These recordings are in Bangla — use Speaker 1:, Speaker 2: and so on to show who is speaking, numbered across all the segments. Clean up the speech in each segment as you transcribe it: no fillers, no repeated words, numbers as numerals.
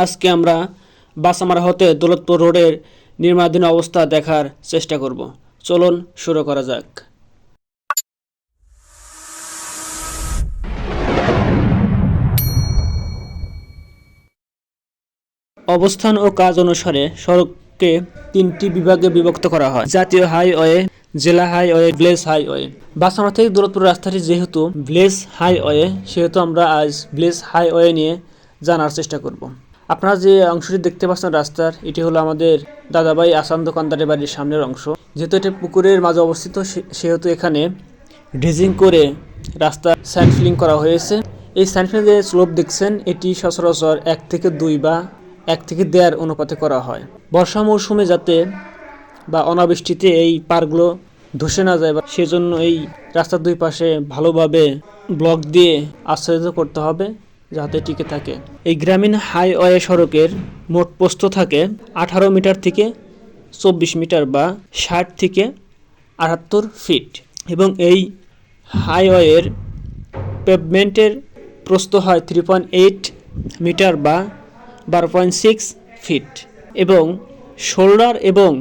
Speaker 1: আজকে আমরা বাসামারা হতে দৌলতপুর রোডের নির্মাণাধীন অবস্থা দেখার চেষ্টা করব। চলুন শুরু করা যাক। অবস্থান ও কাজ অনুসারে সড়ককে তিনটি বিভাগে বিভক্ত করা হয়: জাতীয় হাইওয়ে, জেলা হাইওয়ে, ভিলেজ হাইওয়ে। বাসামারা থেকে দৌলতপুর রাস্তাটি যেহেতু ভিলেজ হাইওয়ে, সেহেতু আমরা আজ ভিলেজ হাইওয়ে নিয়ে জানার চেষ্টা করব। আপনারা যে অংশটি দেখতে পাচ্ছেন রাস্তার, এটি হলো আমাদের দাদাভাই আসান দোকানদারের বাড়ির সামনের অংশ। যেহেতু এটি পুকুরের মাঝে অবস্থিত, সেহেতু এখানে ড্রেজিং করে রাস্তা স্যান্ড ফিলিং করা হয়েছে। এই স্যান্ড ফিলিং যে স্লোপ দেখছেন, এটি সচরাচর 1 থেকে 2 বা 1 থেকে 1.5 অনুপাতে করা হয়। বর্ষা মৌসুমে যাতে বা অনাবৃষ্টিতে এই পারগুলো ধসে না যায়, সেজন্য এই রাস্তার দুই পাশে ভালোভাবে ব্লক দিয়ে আচ্ছাদিত করতে হবে যাতে টিকে থাকে। এই গ্রামীণ হাইওয়ে সড়কের মোট প্রস্থ থাকে 18 মিটার থেকে 24 মিটার বা 60 থেকে 78 ফিট এবং এই হাইওয়ের পেভমেন্টের প্রস্থ হয় 3.8 মিটার বা 12.6 ফিট এবং শোল্ডার এবং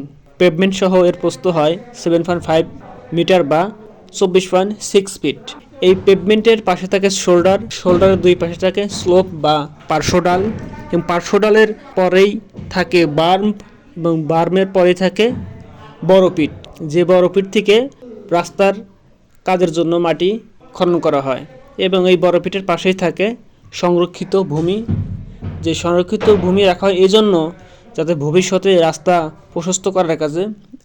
Speaker 1: পেভমেন্ট সহ এর প্রস্থ হয় 7.5 মিটার বা 24.6 ফিট। এই পেভমেন্টের পাশে থাকে শোল্ডারের দুই পাশে থাকে স্লোপ বা পার্শ্বডাল এবং পার্শ্বডালের পরেই থাকে বার্ম এবং বার্মের পরে থাকে বড় পিট, যে বড় পিট থেকে রাস্তার কাজের জন্য মাটি খনন করা হয় এবং এই বড় পিটের পাশেই থাকে সংরক্ষিত ভূমি, যে সংরক্ষিত ভূমি রাখা হয় এই জন্য যাতে ভবিষ্যতে রাস্তা প্রশস্ত করার কাজে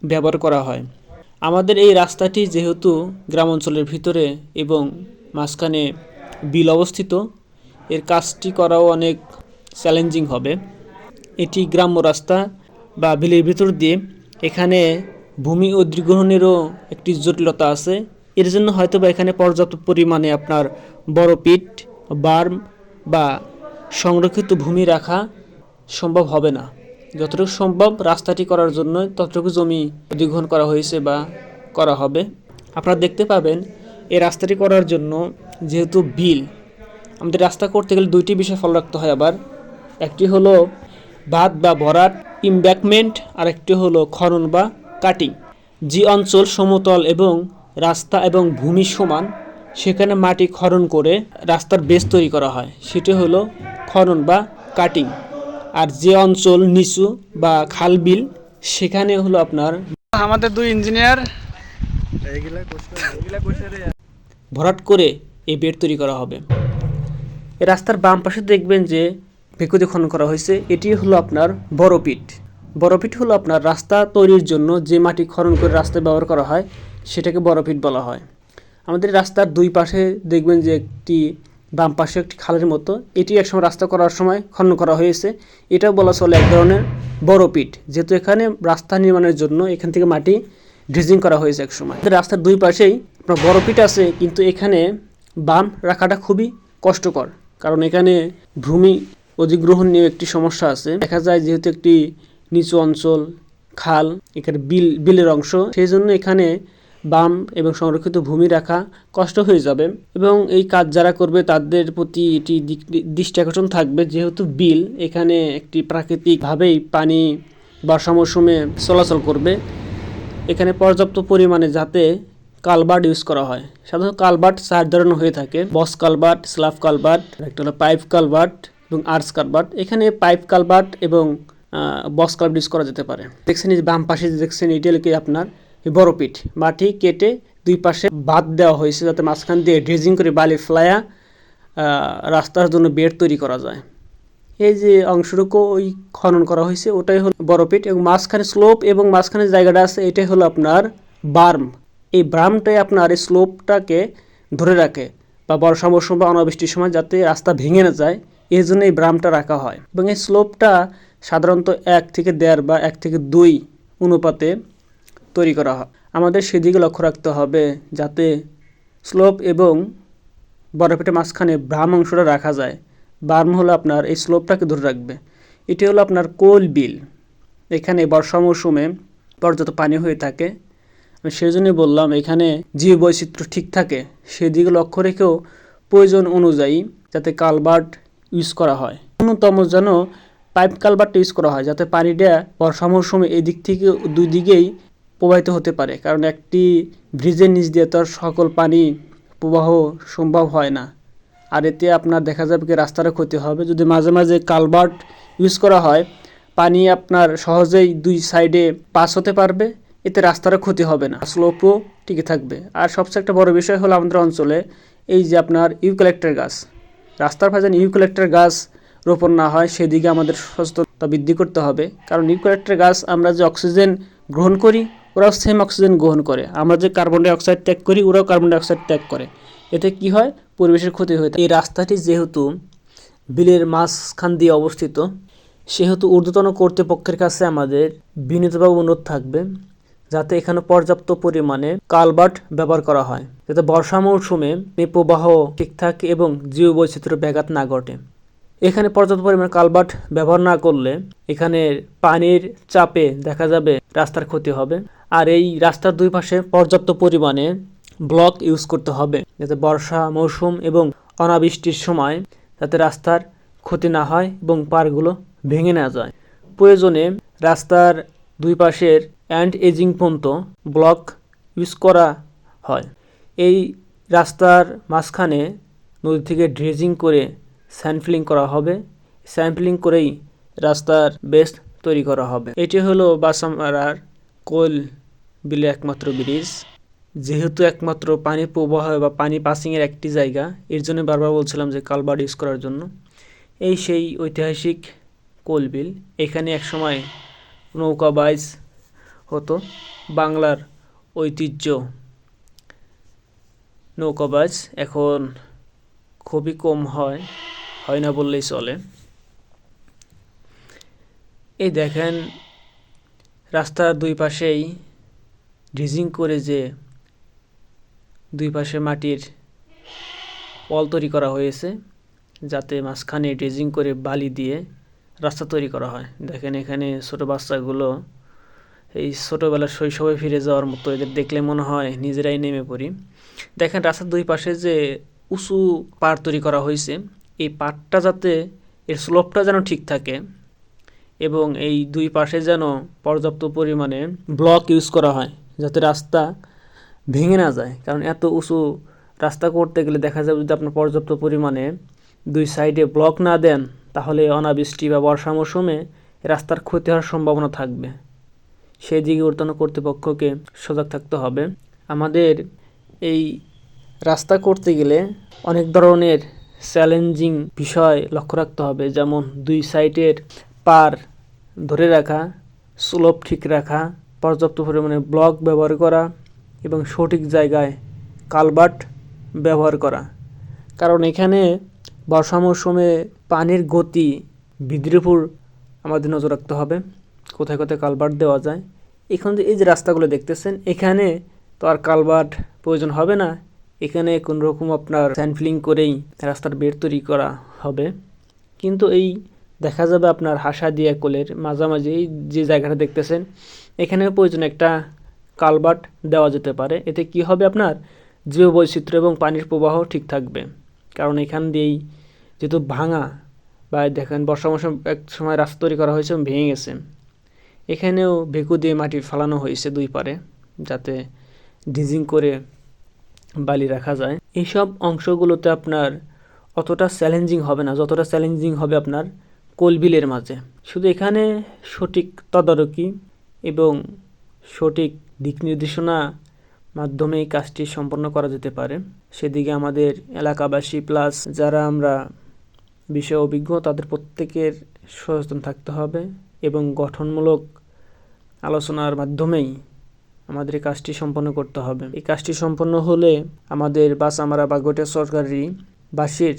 Speaker 1: ব্যবহার করা হয়। আমাদের এই রাস্তাটি যেহেতু গ্রাম অঞ্চলের ভিতরে এবং মাঝখানে বিল অবস্থিত, এর কাজটি করাও অনেক চ্যালেঞ্জিং হবে। এটি গ্রাম্য রাস্তা বা বিলের ভিতর দিয়ে, এখানে ভূমি অধিগ্রহণেরও একটি জটিলতা আছে। এর জন্য হয়তো বা এখানে পর্যাপ্ত পরিমাণে আপনার বড় পিট, বার্ম বা সংরক্ষিত ভূমি রাখা সম্ভব হবে না। যতটুকু সম্ভব রাস্তাটি করার জন্য ততটুকু জমি অধিগ্রহণ করা হয়েছে বা করা হবে। আপনারা দেখতে পাবেন এই রাস্তাটি করার জন্য যেহেতু বিল, আমাদের রাস্তা করতে গেলে দুইটি বিষয় ফলো রাখতে হয়। আবার একটি হলো বাঁধ বা ভরাট ইমব্যাকমেন্ট, আর একটি হলো খনন বা কাটিং। যে অঞ্চল সমতল এবং রাস্তা এবং ভূমি সমান, সেখানে মাটি খনন করে রাস্তার বেস তৈরি করা হয়, সেটি হলো খনন বা কাটিং। আর যে অঞ্চল নিচু বা খাল বিল, সেখানে হলো আপনার
Speaker 2: আমাদের দুই ইঞ্জিনিয়ার
Speaker 1: ভরাট করে এই বেড তৈরি করা হবে। এই রাস্তার বাম পাশে দেখবেন যে ভেকুতে খনন করা হয়েছে, এটি হলো আপনার বড় পিট। বড় পিট হলো আপনার রাস্তা তৈরির জন্য যে মাটি খনন করে রাস্তায় ব্যবহার করা হয়, সেটাকে বড় পিট বলা হয়। আমাদের রাস্তার দুই পাশে দেখবেন যে একটি বাম পাশে একটি খালের মতো, এটি একসময় রাস্তা করার সময় খনন করা হয়েছে। এটাও বলা চলে এক ধরনের বড় পিট, যেহেতু এখানে রাস্তা নির্মাণের জন্য এখান থেকে মাটি ড্রেজিং করা হয়েছে একসময়। রাস্তার দুই পাশেই আপনার বড় পিট আছে, কিন্তু এখানে বাম রাখাটা খুবই কষ্টকর, কারণ এখানে ভূমি অধিগ্রহণ নিয়ে একটি সমস্যা আছে। দেখা যায় যেহেতু একটি নিচু অঞ্চল, খাল, এখানে বিলের অংশ, সেই জন্য এখানে বাম এবং সংরক্ষিত ভূমি রাখা কষ্ট হয়ে যাবে এবং এই কাজ যারা করবে তাদের প্রতি এটি দৃষ্টি আকর্ষণ থাকবে। যেহেতু বিল, এখানে একটি প্রাকৃতিকভাবেই পানি বর্ষা মৌসুমে চলাচল করবে। এখানে পর্যাপ্ত পরিমাণে যাতে কালভার্ট ইউজ করা হয়। সাধারণত কালভার্ট 4 ধরনের হয়ে থাকে: বক্স কালভার্ট, স্ল্যাব কালভার্ট, একটা হলো পাইপ কালভার্ট এবং আর্চ কালভার্ট। এখানে পাইপ কালভার্ট এবং বক্স কালভার্ট ইউজ করা যেতে পারে। দেখছেন এই বাম পাশে দেখছেন, এটি হলো কি আপনার বড় পিট। মাটি কেটে দুই পাশে বাঁধ দেওয়া হয়েছে যাতে মাঝখান দিয়ে ড্রেজিং করে বালি ফ্লায়া রাস্তার জন্য বেড তৈরি করা যায়। এই যে অংশটুকু ওই খনন করা হয়েছে, ওটাই হলো বড় পিট এবং মাঝখানে স্লোপ এবং মাঝখানে জায়গাটা আছে, এটাই হলো আপনার বার্ম। এই বার্মটাই আপনার এই স্লোপটাকে ধরে রাখে বা বর্ষা মৌসুম বা অনাবৃষ্টির সময় যাতে রাস্তা ভেঙে না যায়, এই জন্য এই বার্মটা রাখা হয়। এবং এই স্লোপটা সাধারণত 1 থেকে 1.5 বা 1 থেকে 2 অনুপাতে তৈরি করা হয়। আমাদের সেদিকে লক্ষ্য রাখতে হবে যাতে স্লোপ এবং বড় পিটের মাঝখানে বার্ম অংশটা রাখা যায়। বার্ম হলো আপনার এই স্লোপটাকে ধরে রাখবে। এটি হলো আপনার কোল বিল। এখানে বর্ষা মৌসুমে পর্যাপ্ত পানি হয়ে থাকে, সেই জন্যই বললাম এখানে জীব বৈচিত্র্য ঠিক থাকে, সেদিকে লক্ষ্য রেখেও প্রয়োজন অনুযায়ী যাতে কালভার্ট ইউজ করা হয়। ন্যূনতম যেন পাইপ কালভার্ট ইউজ করা হয়, যাতে পানিটা বর্ষা মৌসুমে এই দিক থেকে দুই দিকেই প্রবাহিত হতে পারে, কারণ একটি ব্রিজের নিচ দিয়ে তো সকল পানি প্রবাহ সম্ভব হয় না। আর এতে আপনার দেখা যাবে কি রাস্তারও ক্ষতি হবে। যদি মাঝে মাঝে কালভার্ট ইউজ করা হয়, পানি আপনার সহজেই দুই সাইডে পাস হতে পারবে, এতে রাস্তারও ক্ষতি হবে না, স্লোপও টিকে থাকবে। আর সবচেয়ে একটা বড় বিষয় হলো আমাদের অঞ্চলে এই যে আপনার ইউক্যালিপ্টাস গাছ, রাস্তার পাশে ইউক্যালিপ্টাস গাছ রোপণ না হয় সেদিকে আমাদের সচেতনতা বৃদ্ধি করতে হবে। কারণ ইউক্যালিপ্টাস গাছ আমরা যে অক্সিজেন গ্রহণ করি, ওরাও সেম অক্সিজেন গ্রহণ করে। আমরা যে কার্বন ডাই অক্সাইড ত্যাগ করি, ওরাও কার্বন ডাই অক্সাইড ত্যাগ করে। এতে কি হয়, পরিবেশের ক্ষতি হয়ে থাকে। এই রাস্তাটি যেহেতু বিলের মাঝখান দিয়ে অবস্থিত, সেহেতু ঊর্ধ্বতন কর্তৃপক্ষের কাছে আমাদের বিনীতভাবে অনুরোধ থাকবে যাতে এখানে পর্যাপ্ত পরিমাণে কালভার্ট ব্যবহার করা হয়, যাতে বর্ষা মৌসুমে প্রবাহ ঠিক থাকে এবং জীববৈচিত্র্য ব্যাঘাত না ঘটে। এখানে পর্যাপ্ত পরিমাণে কালভার্ট ব্যবহার না করলে এখানে পানির চাপে দেখা যাবে রাস্তার ক্ষতি হবে। আর এই রাস্তার দুই পাশে পর্যাপ্ত পরিমাণে ব্লক ইউজ করতে হবে, যাতে বর্ষা মৌসুম এবং অনাবৃষ্টির সময় যাতে রাস্তার ক্ষতি না হয় এবং পাড়গুলো ভেঙে না যায়। প্রয়োজনে রাস্তার দুই পাশের অ্যান্ড এজিং পর্যন্ত ব্লক ইউজ করা হয়। এই রাস্তার মাঝখানে নদী থেকে ড্রেজিং করে স্যান্ডফিলিং করা হবে। স্যান্ডফিলিং করেই রাস্তার বেস তৈরি করা হবে। এটি হলো বাসামারার কোল বিলে একমাত্র ব্রিজ। যেহেতু একমাত্র পানি প্রবাহ বা পানি পাসিংয়ের একটি জায়গা, এর জন্য বারবার বলছিলাম যে কালভার্ট ইউজ করার জন্য। এই সেই ঐতিহাসিক কোল বিল। এখানে একসময় নৌকা বাইচ হতো। বাংলার ঐতিহ্য নৌকাবাজ এখন খুবই কম হয় না বললেই চলে। এই দেখেন রাস্তার দুই পাশেই ড্রেজিং করে যে দুই পাশে মাটির পল তৈরি করা হয়েছে, যাতে মাঝখানে ড্রেজিং করে বালি দিয়ে রাস্তা তৈরি করা হয়। দেখেন এখানে ছোট বাচ্চাগুলো এই ছোটোবেলার শৈশবে ফিরে যাওয়ার মতো, এদের দেখলে মনে হয় নিজেরাই নেমে পড়ি। দেখেন রাস্তার দুই পাশে যে উঁচু পাড় তৈরি করা হয়েছে, এই পাড়টা যাতে এর স্লোপটা যেন ঠিক থাকে এবং এই দুই পাশে যেন পর্যাপ্ত পরিমাণে ব্লক ইউজ করা হয়, যাতে রাস্তা ভেঙে না যায়। কারণ এত উঁচু রাস্তা করতে গেলে দেখা যাবে যদি আপনার পর্যাপ্ত পরিমাণে দুই সাইডে ব্লক না দেন, তাহলে অনাবৃষ্টি বা বর্ষা মৌসুমে রাস্তার ক্ষতি হওয়ার সম্ভাবনা থাকবে। সেই দিকে ঊর্ধ্বতন কর্তৃপক্ষকে সজাগ থাকতে হবে। আমাদের এই রাস্তা করতে গেলে অনেক ধরনের চ্যালেঞ্জিং বিষয় লক্ষ্য রাখতে হবে, যেমন দুই সাইডের পার ধরে রাখা, স্লোপ ঠিক রাখা, পর্যাপ্ত পরিমাণে ব্লক ব্যবহার করা এবং সঠিক জায়গায় কালভার্ট ব্যবহার করা। কারণ এখানে বর্ষা মৌসুমে পানির গতি বৃদ্ধির উপর আমাদের নজর রাখতে হবে, কোথায় কোথায় কালভার্ট দেওয়া যায়। এখন এই যে রাস্তাগুলো দেখতেছেন, এখানে তো আর কালভার্ট প্রয়োজন হবে না। এখানে কোনোরকম আপনার স্যান্ডফিলিং করেই রাস্তার বেড তৈরি করা হবে। কিন্তু এই দেখা যাবে আপনার হাসাদিয়া কোলের মাঝামাঝি যে জায়গাটা দেখতেছেন, এখানে প্রয়োজন একটা কালভার্ট দেওয়া যেতে পারে। এতে কি হবে, আপনার জীববৈচিত্র্য এবং পানির প্রবাহ ঠিক থাকবে। কারণ এখান দিয়েই যেহেতু ভাঙা, বা দেখেন বর্ষা মৌসুম এক সময় রাস্তা তৈরি করা হয়েছে এবং ভেঙে গেছে, এখানেও ভেকু দিয়ে মাটি ফালানো হয়েছে দুই পারে, যাতে ডিজিং করে বালি রাখা যায়। এইসব অংশগুলোতে আপনার অতটা চ্যালেঞ্জিং হবে না যতটা চ্যালেঞ্জিং হবে আপনার কোলবিলের মাঝে। শুধু এখানে সঠিক তদারকি এবং সঠিক দিক নির্দেশনা মাধ্যমে এই কাজটি সম্পন্ন করা যেতে পারে। সেদিকে আমাদের এলাকাবাসী প্লাস যারা আমরা বিষয়ে অভিজ্ঞ, তাদের প্রত্যেকের সচেতন থাকতে হবে এবং গঠনমূলক আলোচনার মাধ্যমেই আমাদের এই কাজটি সম্পন্ন করতে হবে। এই কাজটি সম্পন্ন হলে আমাদের বাসামারা বা গোটা সরকারি বাসীর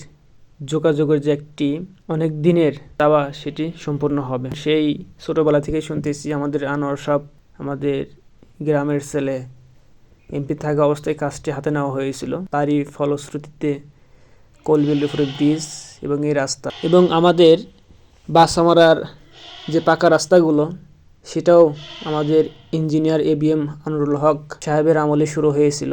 Speaker 1: যোগাযোগের যে একটি অনেক দিনের দাওয়া, সেটি সম্পূর্ণ হবে। সেই ছোটোবেলা থেকেই শুনতেছি আমাদের আনোয়ার সাহেব, আমাদের গ্রামের ছেলে, এমপি থাকা অবস্থায় কাজটি হাতে নেওয়া হয়েছিল। তারই ফলশ্রুতিতে কোলবিলের উপরে ব্রিজ এবং এই রাস্তা এবং আমাদের বাসামারার যে পাকা রাস্তাগুলো, সেটাও আমাদের ইঞ্জিনিয়ার ABM আনোয়ারুল হক সাহেবের আমলে শুরু হয়েছিল।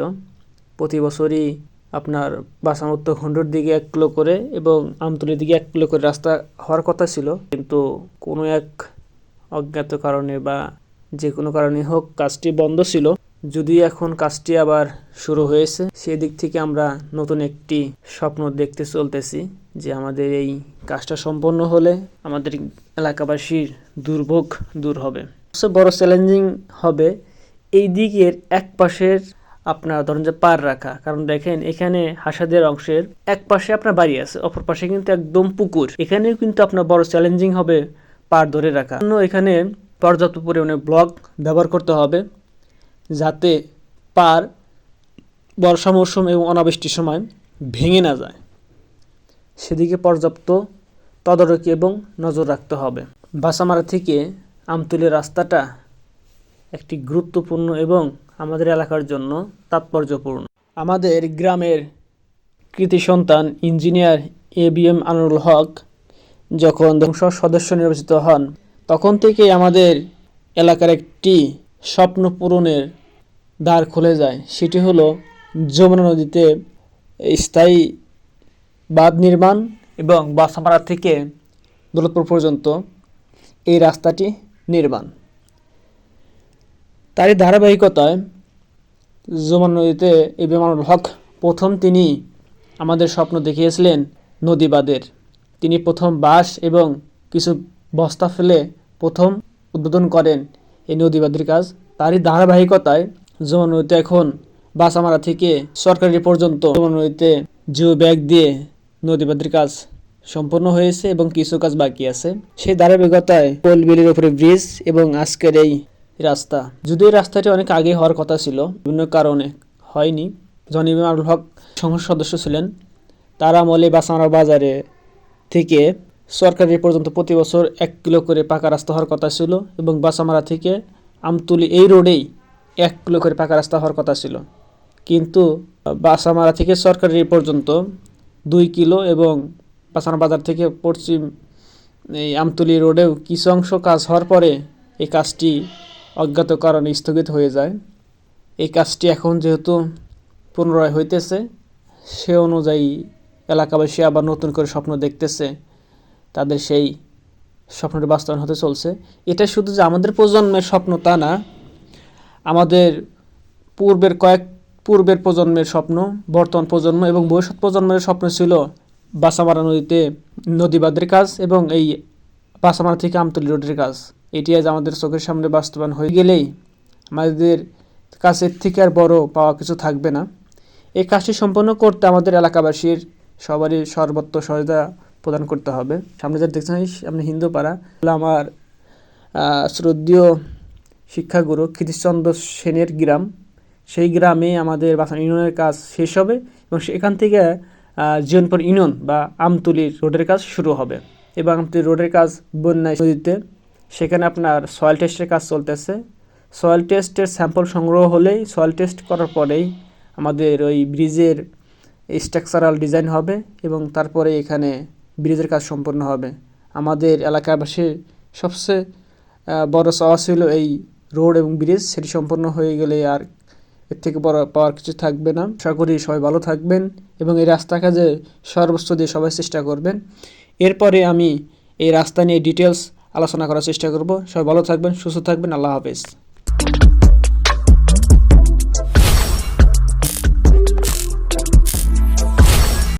Speaker 1: প্রতি বছরই আপনার বাসামত খণ্ডের দিকে 1 কিলো করে এবং আমতলির দিকে 1 কিলো করে রাস্তা হওয়ার কথা ছিল, কিন্তু কোনো এক অজ্ঞাত কারণে বা যে কোনো কারণে হোক কাজটি বন্ধ ছিল। যদিও এখন কাজটি আবার শুরু হয়েছে, সেদিক থেকে আমরা নতুন একটি স্বপ্ন দেখতে চলতেছি যে আমাদের এই কাজটা সম্পন্ন হলে আমাদের এলাকাবাসীর দুর্ভোগ দূর হবে। সবচেয়ে বড় চ্যালেঞ্জিং হবে এই দিকের এক পাশের আপনার ধরেন যে পার রাখা, কারণ দেখেন এখানে হাসাদের অংশের এক পাশে আপনার বাড়ি আছে, অপর পাশে কিন্তু একদম পুকুর। এখানেও কিন্তু আপনার বড় চ্যালেঞ্জিং হবে পার ধরে রাখা। এখানে পর্যাপ্ত পরিমাণে ব্লক ব্যবহার করতে হবে যাতে পার বর্ষা মৌসুম এবং অনাবৃষ্টির সময় ভেঙে না যায়, সেদিকে পর্যাপ্ত তদারকি এবং নজর রাখতে হবে। বাসামারা থেকে আমতলীর রাস্তাটা একটি গুরুত্বপূর্ণ এবং আমাদের এলাকার জন্য তাৎপর্যপূর্ণ। আমাদের গ্রামের কৃতি সন্তান ইঞ্জিনিয়ার ABM আনোয়ারুল হক যখন সংসদ সদস্য নির্বাচিত হন, তখন থেকেই আমাদের এলাকার একটি স্বপ্ন পূরণের দ্বার খুলে যায়। সেটি হলো যমুনা নদীতে স্থায়ী বাঁধ নির্মাণ এবং বাসামারা থেকে দৌলতপুর পর্যন্ত এই রাস্তাটি নির্মাণ। তারই ধারাবাহিকতায় যমুনা নদীতে ABM আনোয়ারুল হক প্রথম তিনি আমাদের স্বপ্ন দেখিয়েছিলেন নদী বাঁধের। তিনি প্রথম বাঁশ এবং কিছু বস্তা ফেলে প্রথম উদ্বোধন করেন এই নদী বাঁধের কাজ। তারই ধারাবাহিকতায় যমুনা নদীতে এখন বাসামারা থেকে সরকারি পর্যন্ত যমুনা নদীতে জিও ব্যাগ দিয়ে নদী বাঁধের কাজ সম্পন্ন হয়েছে এবং কিছু কাজ বাকি আছে। সেই ধারাবাহিকতায় পোল বিলের উপরে ব্রিজ এবং আজকের এই রাস্তা, যদিও এই রাস্তাটি অনেক আগে হওয়ার কথা ছিল, বিভিন্ন কারণে হয়নি। যখন ABM আনোয়ারুল হক সংসদ সদস্য ছিলেন, তার আমলে বাসামারা বাজারে থেকে সরকারি পর্যন্ত প্রতি বছর 1 কিলো করে পাকা রাস্তা হওয়ার কথা ছিল এবং বাসামারা থেকে আমতলী এই রোডেই 1 কিলো করে পাকা রাস্তা হওয়ার কথা ছিল, কিন্তু বাসামারা থেকে সরকারি পর্যন্ত 2 কিলো এবং বাসামারা বাজার থেকে পশ্চিম এই আমতলী রোডেও কিছু অংশ কাজ হওয়ার পরে এই কাজটি অজ্ঞাত কারণে স্থগিত হয়ে যায়। এই কাজটি এখন যেহেতু পুনরায় হইতেছে, সে অনুযায়ী এলাকাবাসী আবার নতুন করে স্বপ্ন দেখতেছে, তাদের সেই স্বপ্নটি বাস্তবায়ন হতে চলছে। এটা শুধু যে আমাদের প্রজন্মের স্বপ্ন তা না, আমাদের পূর্বের প্রজন্মের স্বপ্ন, বর্তমান প্রজন্ম এবং ভবিষ্যৎ প্রজন্মের স্বপ্ন ছিল বাসামারা নদীতে নদী বাঁধের কাজ এবং এই বাসামারা থেকে আমতলী রোডের কাজ। এটি আজ আমাদের চোখের সামনে বাস্তবায়ন হয়ে গেলেই আমাদের কাছের থেকে আর বড় পাওয়া কিছু থাকবে না। এই কাজটি সম্পন্ন করতে আমাদের এলাকাবাসীর সবারই সর্বত্র সহায়তা প্রদান করতে হবে। সামনে যা দেখছেন আপনি হিন্দুপাড়া, আমার শ্রদ্ধেয় শিক্ষাগুরু কৃতিশচন্দ্র সেনের গ্রাম, সেই গ্রামে আমাদের বাসান ইউনিয়নের কাজ শেষ হবে এবং সেখান থেকে জীবনপুর ইউনিয়ন বা আমতলীর রোডের কাজ শুরু হবে এবং আমতলী রোডের কাজ বন্যায় নদীতে, সেখানে আপনার সয়েল টেস্টের কাজ চলতেছে। সয়েল টেস্টের স্যাম্পল সংগ্রহ হলেই, সয়েল টেস্ট করার পরেই আমাদের ওই ব্রিজের স্ট্রাকচারাল ডিজাইন হবে এবং তারপরে এখানে ব্রিজের কাজ সম্পন্ন হবে। আমাদের এলাকাবাসীর সবচেয়ে বড় চাওয়া ছিল এই রোড এবং ব্রিজ, সেটি সম্পন্ন হয়ে গেলে আর এর থেকে বড় পাওয়ার কিছু থাকবে না। আশা করি সবাই ভালো থাকবেন এবং এই রাস্তা কাজে সর্বোচ্চ দিয়ে সবাই চেষ্টা করবেন। এরপরে আমি এই রাস্তা নিয়ে ডিটেলস আলোচনা করার চেষ্টা করব। সবাই ভালো থাকবেন, সুস্থ থাকবেন। আল্লাহ হাফেজ।